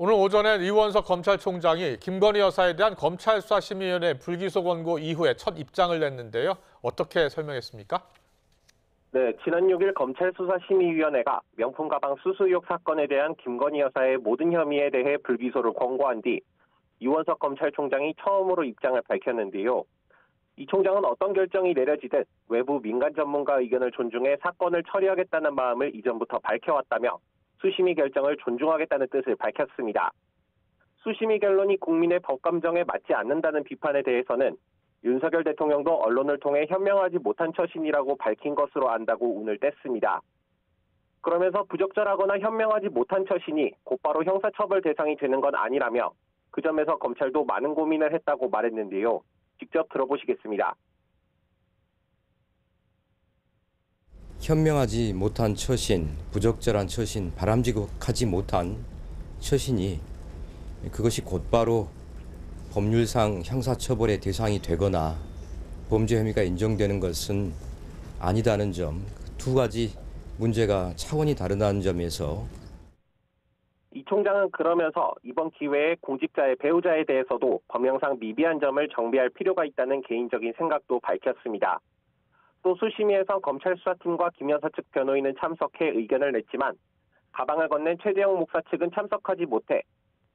오늘 오전에 이원석 검찰총장이 김건희 여사에 대한 검찰수사심의위원회 불기소 권고 이후에 첫 입장을 냈는데요. 어떻게 설명했습니까? 네, 지난 6일 검찰수사심의위원회가 명품 가방 수수 의혹 사건에 대한 김건희 여사의 모든 혐의에 대해 불기소를 권고한 뒤 이원석 검찰총장이 처음으로 입장을 밝혔는데요. 이 총장은 어떤 결정이 내려지든 외부 민간 전문가 의견을 존중해 사건을 처리하겠다는 마음을 이전부터 밝혀왔다며 수심위 결정을 존중하겠다는 뜻을 밝혔습니다. 수심위 결론이 국민의 법감정에 맞지 않는다는 비판에 대해서는 윤석열 대통령도 언론을 통해 현명하지 못한 처신이라고 밝힌 것으로 안다고 운을 뗐습니다. 그러면서 부적절하거나 현명하지 못한 처신이 곧바로 형사처벌 대상이 되는 건 아니라며 그 점에서 검찰도 많은 고민을 했다고 말했는데요. 직접 들어보시겠습니다. 현명하지 못한 처신, 부적절한 처신, 바람직하지 못한 처신이 그것이 곧바로 법률상 형사처벌의 대상이 되거나 범죄 혐의가 인정되는 것은 아니다는 점, 두 가지 문제가 차원이 다르다는 점에서 이 총장은 그러면서 이번 기회에 공직자의 배우자에 대해서도 법령상 미비한 점을 정비할 필요가 있다는 개인적인 생각도 밝혔습니다. 또 수심위에서 검찰 수사팀과 김 여사 측 변호인은 참석해 의견을 냈지만 가방을 건넨 최재형 목사 측은 참석하지 못해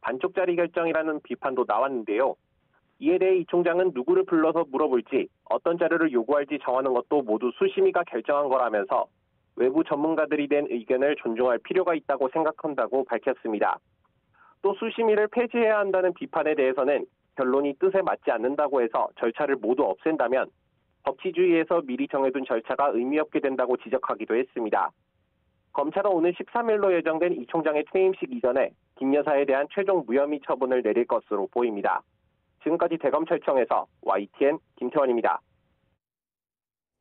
반쪽짜리 결정이라는 비판도 나왔는데요. 이에 대해 이 총장은 누구를 불러서 물어볼지 어떤 자료를 요구할지 정하는 것도 모두 수심위가 결정한 거라면서 외부 전문가들이 낸 의견을 존중할 필요가 있다고 생각한다고 밝혔습니다. 또 수심위를 폐지해야 한다는 비판에 대해서는 결론이 뜻에 맞지 않는다고 해서 절차를 모두 없앤다면 법치주의에서 미리 정해둔 절차가 의미 없게 된다고 지적하기도 했습니다. 검찰은 오늘 13일로 예정된 이 총장의 퇴임식 이전에 김 여사에 대한 최종 무혐의 처분을 내릴 것으로 보입니다. 지금까지 대검찰청에서 YTN 김태원입니다.